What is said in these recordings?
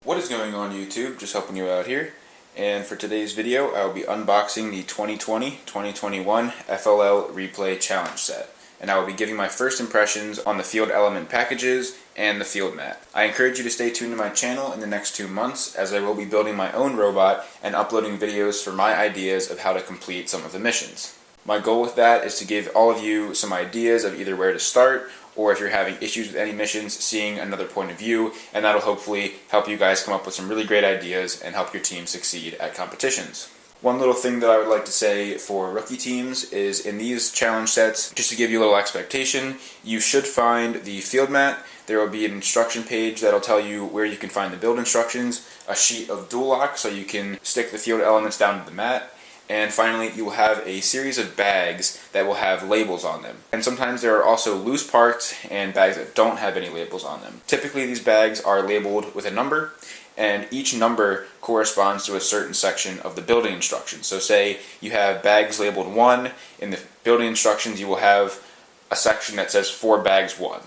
What is going on YouTube? Just helping you out here. And for today's video, I will be unboxing the 2020-2021 FLL Replay Challenge Set. And I will be giving my first impressions on the field element packages and the field mat. I encourage you to stay tuned to my channel in the next 2 months, as I will be building my own robot and uploading videos for my ideas of how to complete some of the missions. My goal with that is to give all of you some ideas of either where to start, or if you're having issues with any missions, seeing another point of view, and that'll hopefully help you guys come up with some really great ideas and help your team succeed at competitions. One little thing that I would like to say for rookie teams is in these challenge sets, just to give you a little expectation, you should find the field mat. There will be an instruction page that'll tell you where you can find the build instructions, a sheet of dual lock so you can stick the field elements down to the mat, and finally, you will have a series of bags that will have labels on them. And sometimes there are also loose parts and bags that don't have any labels on them. Typically, these bags are labeled with a number, and each number corresponds to a certain section of the building instructions. So say you have bags labeled 1, in the building instructions you will have a section that says for bags 1.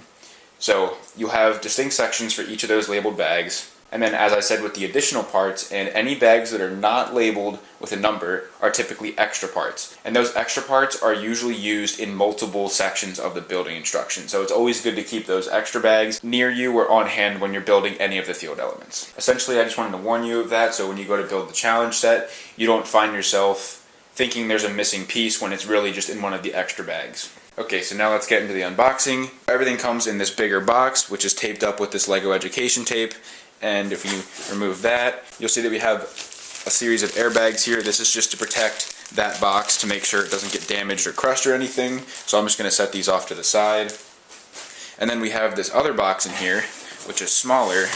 So you'll have distinct sections for each of those labeled bags. And then, as I said, with the additional parts, and any bags that are not labeled with a number are typically extra parts. And those extra parts are usually used in multiple sections of the building instructions. So it's always good to keep those extra bags near you or on hand when you're building any of the field elements. Essentially, I just wanted to warn you of that, so when you go to build the challenge set, you don't find yourself thinking there's a missing piece when it's really just in one of the extra bags. Okay, so now let's get into the unboxing. Everything comes in this bigger box, which is taped up with this Lego education tape. And if you remove that, you'll see that we have a series of airbags here. This is just to protect that box to make sure it doesn't get damaged or crushed or anything. So I'm just going to set these off to the side. And then we have this other box in here, which is smaller.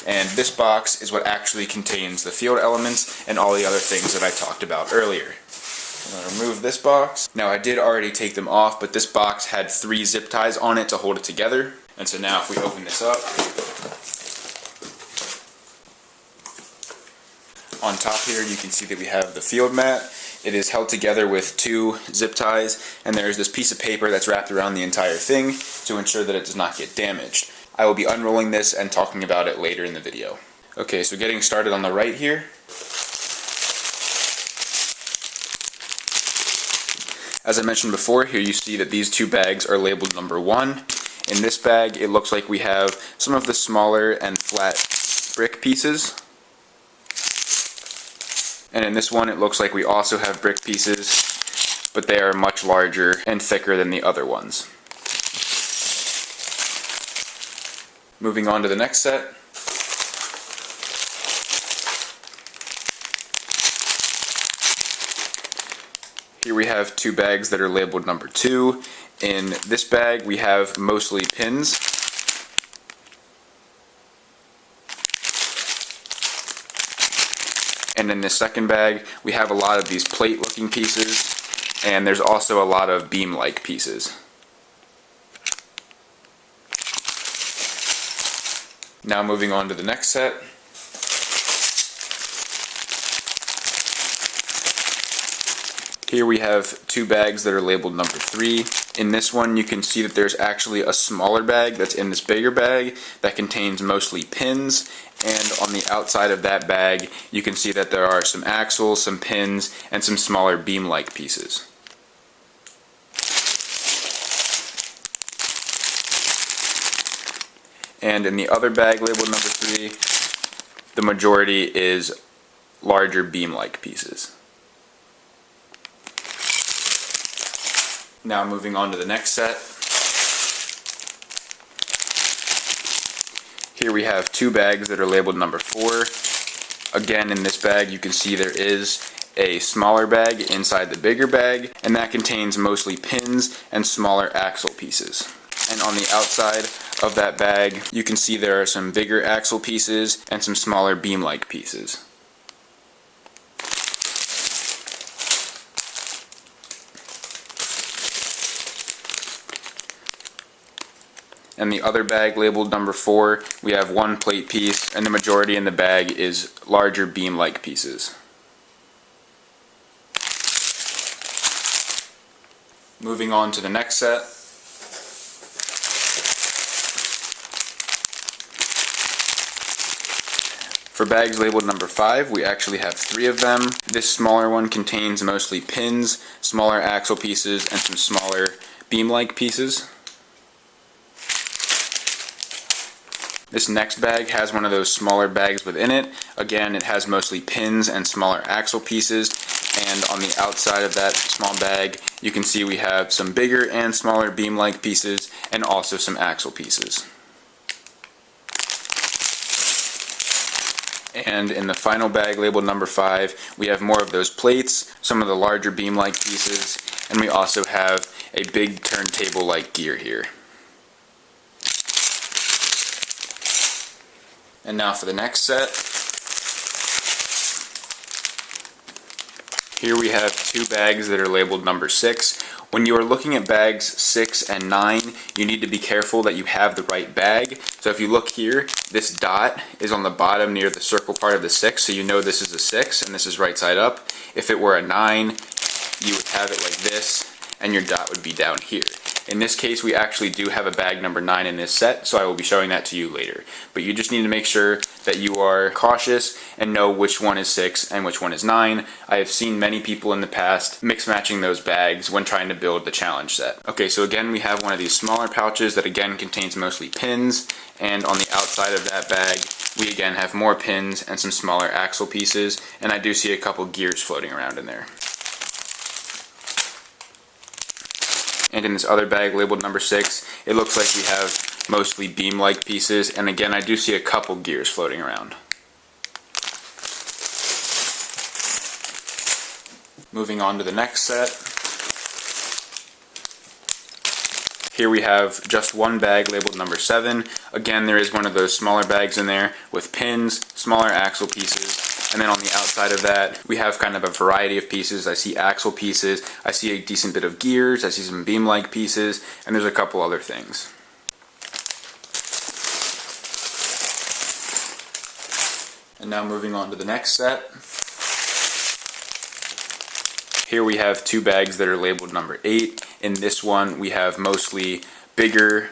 And this box is what actually contains the field elements and all the other things that I talked about earlier. I'm going to remove this box. Now, I did already take them off, but this box had 3 zip ties on it to hold it together. And so now if we open this up, on top here you can see that we have the field mat. It is held together with 2 zip ties, and there's this piece of paper that's wrapped around the entire thing to ensure that it does not get damaged. I will be unrolling this and talking about it later in the video. Okay, so getting started on the right here. As I mentioned before, here you see that these 2 bags are labeled number 1. In this bag, it looks like we have some of the smaller and flat brick pieces. And in this one, it looks like we also have brick pieces, but they are much larger and thicker than the other ones. Moving on to the next set. Here we have 2 bags that are labeled number 2. In this bag, we have mostly pins. And in this second bag, we have a lot of these plate-looking pieces, and there's also a lot of beam-like pieces. Now moving on to the next set. Here we have 2 bags that are labeled number 3. In this one, you can see that there's actually a smaller bag that's in this bigger bag that contains mostly pins. And on the outside of that bag, you can see that there are some axles, some pins, and some smaller beam-like pieces. And in the other bag labeled number 3, the majority is larger beam-like pieces. Now moving on to the next set. Here we have 2 bags that are labeled number 4. Again, in this bag you can see there is a smaller bag inside the bigger bag, and that contains mostly pins and smaller axle pieces. And on the outside of that bag you can see there are some bigger axle pieces and some smaller beam-like pieces. And the other bag labeled number 4, we have 1 plate piece, and the majority in the bag is larger beam-like pieces. Moving on to the next set. For bags labeled number 5, we actually have 3 of them. This smaller one contains mostly pins, smaller axle pieces, and some smaller beam-like pieces. This next bag has one of those smaller bags within it. Again, it has mostly pins and smaller axle pieces. And on the outside of that small bag, you can see we have some bigger and smaller beam-like pieces and also some axle pieces. And in the final bag labeled number 5, we have more of those plates, some of the larger beam-like pieces, and we also have a big turntable-like gear here. And now for the next set. Here we have 2 bags that are labeled number 6. When you are looking at bags 6 and 9, you need to be careful that you have the right bag. So if you look here, this dot is on the bottom near the circle part of the 6, so you know this is a 6 and this is right side up. If it were a 9, you would have it like this and your dot would be down here. In this case, we actually do have a bag number 9 in this set, so I will be showing that to you later. But you just need to make sure that you are cautious and know which one is 6 and which one is 9. I have seen many people in the past mix matching those bags when trying to build the challenge set. Okay, so again, we have one of these smaller pouches that again contains mostly pins, and on the outside of that bag, we again have more pins and some smaller axle pieces, and I do see a couple gears floating around in there. And in this other bag labeled number 6, it looks like we have mostly beam-like pieces, and again I do see a couple gears floating around. Moving on to the next set. Here we have just one bag labeled number 7. Again, there is one of those smaller bags in there with pins, smaller axle pieces, and then on the outside of that, we have kind of a variety of pieces. I see axle pieces, I see a decent bit of gears, I see some beam-like pieces, and there's a couple other things. And now moving on to the next set. Here we have 2 bags that are labeled number 8. In this one, we have mostly bigger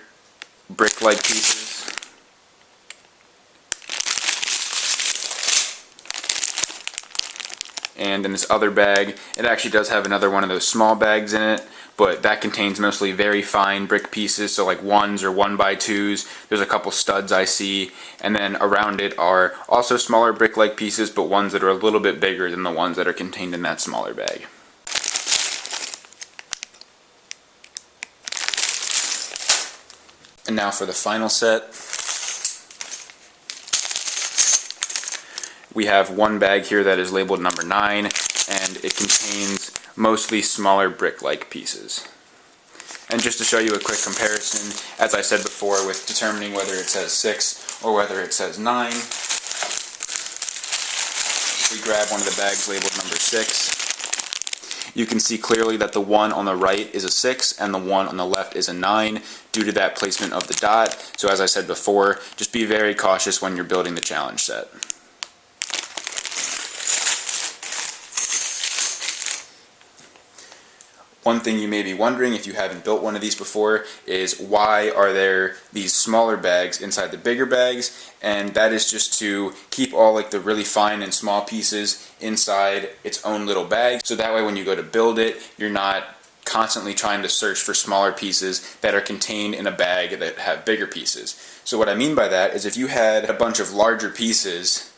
brick-like pieces. And in this other bag, it actually does have another one of those small bags in it, but that contains mostly very fine brick pieces, so like 1s or 1x2s. There's a couple studs I see, and then around it are also smaller brick-like pieces, but ones that are a little bit bigger than the ones that are contained in that smaller bag. And now for the final set. We have one bag here that is labeled number 9, and it contains mostly smaller brick-like pieces. And just to show you a quick comparison, as I said before, with determining whether it says 6 or whether it says 9, if we grab one of the bags labeled number 6, you can see clearly that the one on the right is a 6 and the one on the left is a 9 due to that placement of the dot. So as I said before, just be very cautious when you're building the challenge set. One thing you may be wondering if you haven't built one of these before is why are there these smaller bags inside the bigger bags, and that is just to keep all like the really fine and small pieces inside its own little bag, so that way when you go to build it, you're not constantly trying to search for smaller pieces that are contained in a bag that have bigger pieces. So what I mean by that is if you had a bunch of larger pieces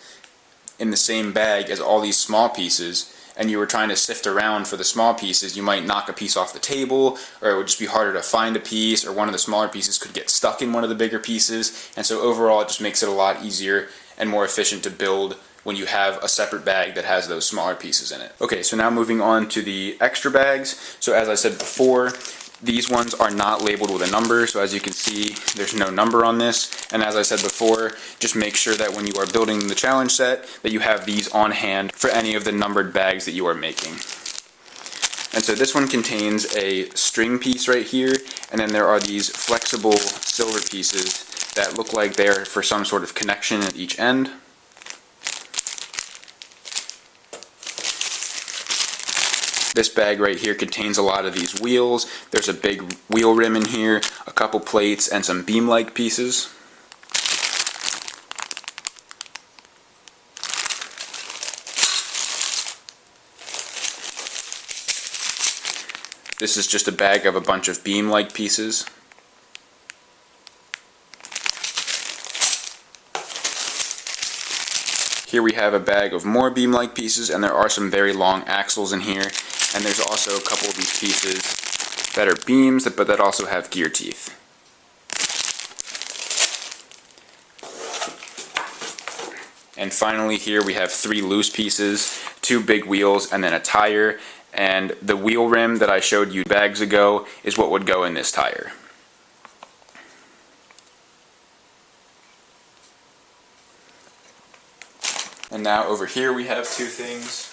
in the same bag as all these small pieces, and you were trying to sift around for the small pieces, you might knock a piece off the table, or it would just be harder to find a piece, or one of the smaller pieces could get stuck in one of the bigger pieces, and so overall it just makes it a lot easier and more efficient to build when you have a separate bag that has those smaller pieces in it. Okay, so now moving on to the extra bags. So as I said before, these ones are not labeled with a number, so as you can see, there's no number on this. And as I said before, just make sure that when you are building the challenge set, that you have these on hand for any of the numbered bags that you are making. And so this one contains a string piece right here, and then there are these flexible silver pieces that look like they're for some sort of connection at each end. This bag right here contains a lot of these wheels. There's a big wheel rim in here, a couple plates, and some beam-like pieces. This is just a bag of a bunch of beam-like pieces. Here we have a bag of more beam-like pieces, and there are some very long axles in here, and there's also a couple of these pieces that are beams, but that also have gear teeth. And finally here we have 3 loose pieces, 2 big wheels, and then a tire, and the wheel rim that I showed you bags ago is what would go in this tire. And now over here we have 2 things.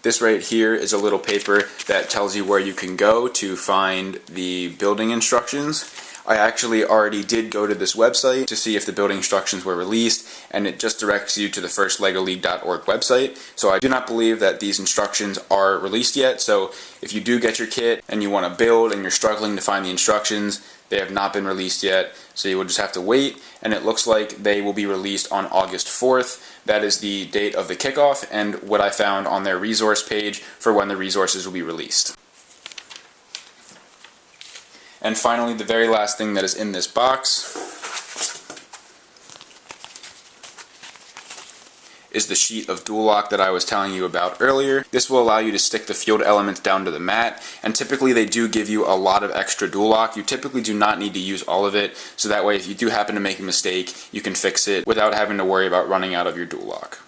This right here is a little paper that tells you where you can go to find the building instructions. I actually already did go to this website to see if the building instructions were released, and it just directs you to the firstlegoleague.org website. So I do not believe that these instructions are released yet. So if you do get your kit and you want to build and you're struggling to find the instructions, they have not been released yet. So you will just have to wait, and it looks like they will be released on August 4th. That is the date of the kickoff and what I found on their resource page for when the resources will be released. And finally, the very last thing that is in this box is the sheet of dual lock that I was telling you about earlier. This will allow you to stick the field elements down to the mat, and typically they do give you a lot of extra dual lock. You typically do not need to use all of it, so that way if you do happen to make a mistake, you can fix it without having to worry about running out of your dual lock.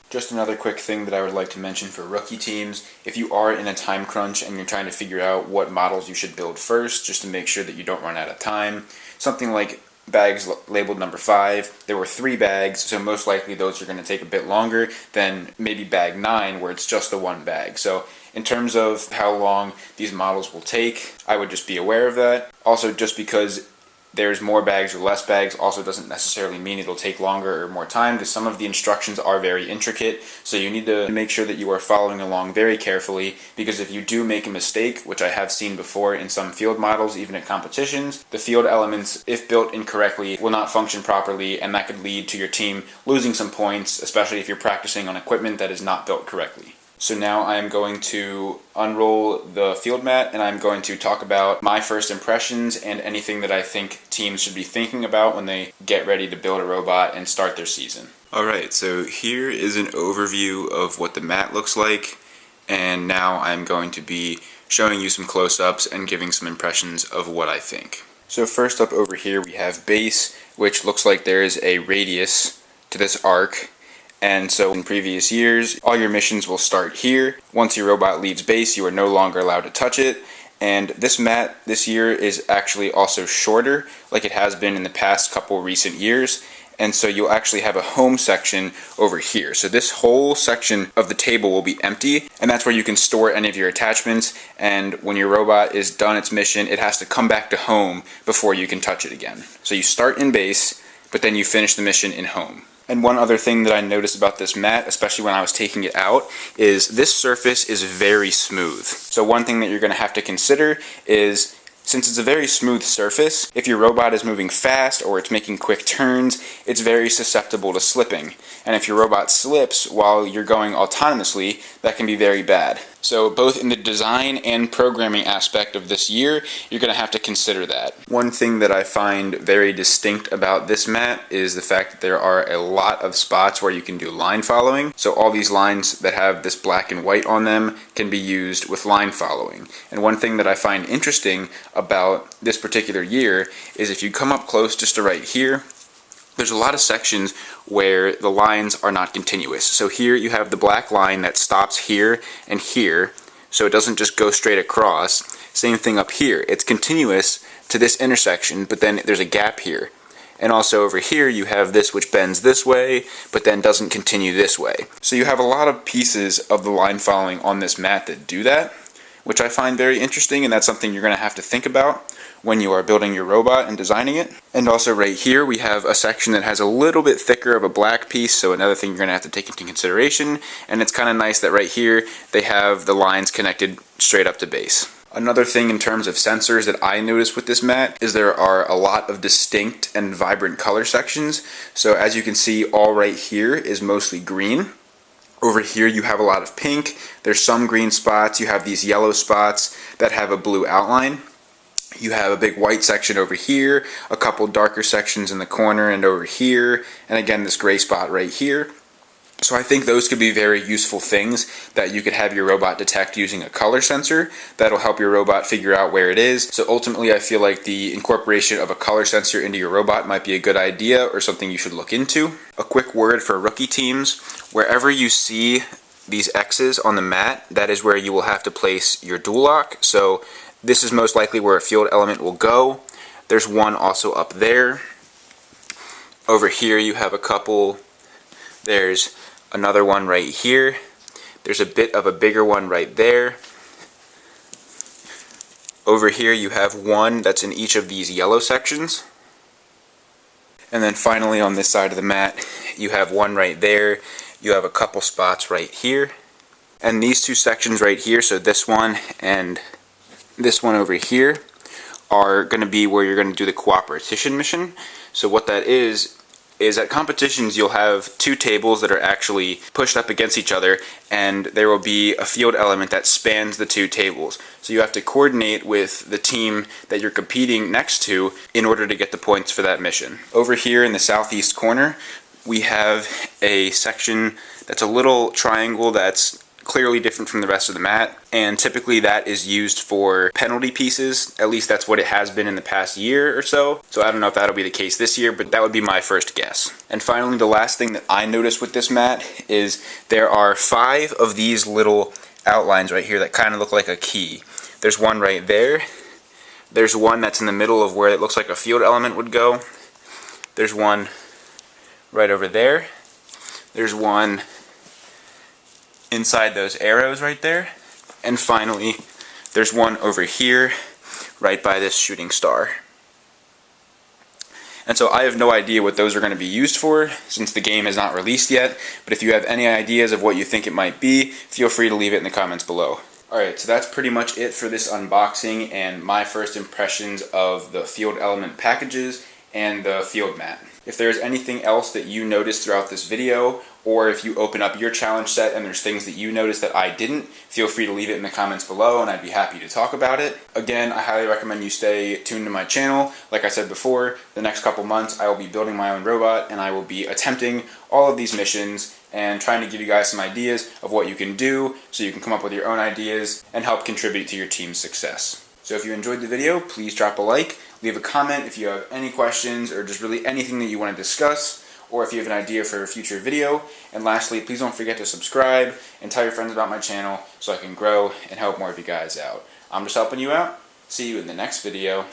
Just another quick thing that I would like to mention for rookie teams: if you are in a time crunch and you're trying to figure out what models you should build first, just to make sure that you don't run out of time, something like bags labeled number 5, there were 3 bags, so most likely those are going to take a bit longer than maybe bag 9 where it's just the 1 bag. So in terms of how long these models will take, I would just be aware of that. Also, just because there's more bags or less bags also doesn't necessarily mean it'll take longer or more time, because some of the instructions are very intricate, so you need to make sure that you are following along very carefully, because if you do make a mistake, which I have seen before in some field models, even at competitions, the field elements, if built incorrectly, will not function properly, and that could lead to your team losing some points, especially if you're practicing on equipment that is not built correctly. So now I'm going to unroll the field mat, and I'm going to talk about my first impressions and anything that I think teams should be thinking about when they get ready to build a robot and start their season. Alright, so here is an overview of what the mat looks like, and now I'm going to be showing you some close-ups and giving some impressions of what I think. So first up over here we have base, which looks like there is a radius to this arc. And so in previous years, all your missions will start here. Once your robot leaves base, you are no longer allowed to touch it. And this mat this year is actually also shorter, like it has been in the past couple recent years. And so you'll actually have a home section over here. So this whole section of the table will be empty, and that's where you can store any of your attachments. And when your robot is done its mission, it has to come back to home before you can touch it again. So you start in base, but then you finish the mission in home. And one other thing that I noticed about this mat, especially when I was taking it out, is this surface is very smooth. So one thing that you're going to have to consider is, since it's a very smooth surface, if your robot is moving fast or it's making quick turns, it's very susceptible to slipping. And if your robot slips while you're going autonomously, that can be very bad. So both in the design and programming aspect of this year, you're going to have to consider that. One thing that I find very distinct about this mat is the fact that there are a lot of spots where you can do line following. So all these lines that have this black and white on them can be used with line following. And one thing that I find interesting about this particular year is if you come up close just to right here, there's a lot of sections where the lines are not continuous. So here you have the black line that stops here and here, so it doesn't just go straight across. Same thing up here. It's continuous to this intersection, but then there's a gap here. And also over here you have this which bends this way, but then doesn't continue this way. So you have a lot of pieces of the line following on this mat that do that, which I find very interesting, and that's something you're going to have to think about when you are building your robot and designing it. And also right here we have a section that has a little bit thicker of a black piece, so another thing you're going to have to take into consideration. And it's kind of nice that right here they have the lines connected straight up to base. Another thing in terms of sensors that I noticed with this mat is there are a lot of distinct and vibrant color sections. So as you can see, all right here is mostly green. Over here you have a lot of pink, there's some green spots, you have these yellow spots that have a blue outline. You have a big white section over here, a couple darker sections in the corner and over here, and again this gray spot right here. So I think those could be very useful things that you could have your robot detect using a color sensor. That'll help your robot figure out where it is. So ultimately I feel like the incorporation of a color sensor into your robot might be a good idea or something you should look into. A quick word for rookie teams: wherever you see these X's on the mat, that is where you will have to place your dual lock. So this is most likely where a field element will go. There's one also up there. Over here you have a couple. There's another one right here. There's a bit of a bigger one right there. Over here you have one that's in each of these yellow sections. And then finally on this side of the mat you have one right there. You have a couple spots right here. And these two sections right here, so this one and this one over here, are going to be where you're going to do the cooperation mission. So what that is at competitions you'll have two tables that are actually pushed up against each other, and there will be a field element that spans the two tables. So you have to coordinate with the team that you're competing next to in order to get the points for that mission. Over here in the southeast corner we have a section that's a little triangle that's clearly different from the rest of the mat, and typically that is used for penalty pieces. At least that's what it has been in the past year or so. So I don't know if that'll be the case this year, but that would be my first guess. And finally, the last thing that I noticed with this mat is there are 5 of these little outlines right here that kind of look like a key. There's one right there. There's one that's in the middle of where it looks like a field element would go. There's one right over there. There's one inside those arrows right there, and finally there's one over here right by this shooting star. And so I have no idea what those are going to be used for since the game is not released yet, but if you have any ideas of what you think it might be, feel free to leave it in the comments below. Alright, so that's pretty much it for this unboxing and my first impressions of the field element packages and the field mat. If there's anything else that you noticed throughout this video, or if you open up your challenge set and there's things that you noticed that I didn't, feel free to leave it in the comments below and I'd be happy to talk about it. Again, I highly recommend you stay tuned to my channel. Like I said before, the next couple months I will be building my own robot and I will be attempting all of these missions and trying to give you guys some ideas of what you can do so you can come up with your own ideas and help contribute to your team's success. So if you enjoyed the video, please drop a like, leave a comment if you have any questions or just really anything that you want to discuss, or if you have an idea for a future video. And lastly, please don't forget to subscribe and tell your friends about my channel so I can grow and help more of you guys out. I'm just helping you out. See you in the next video.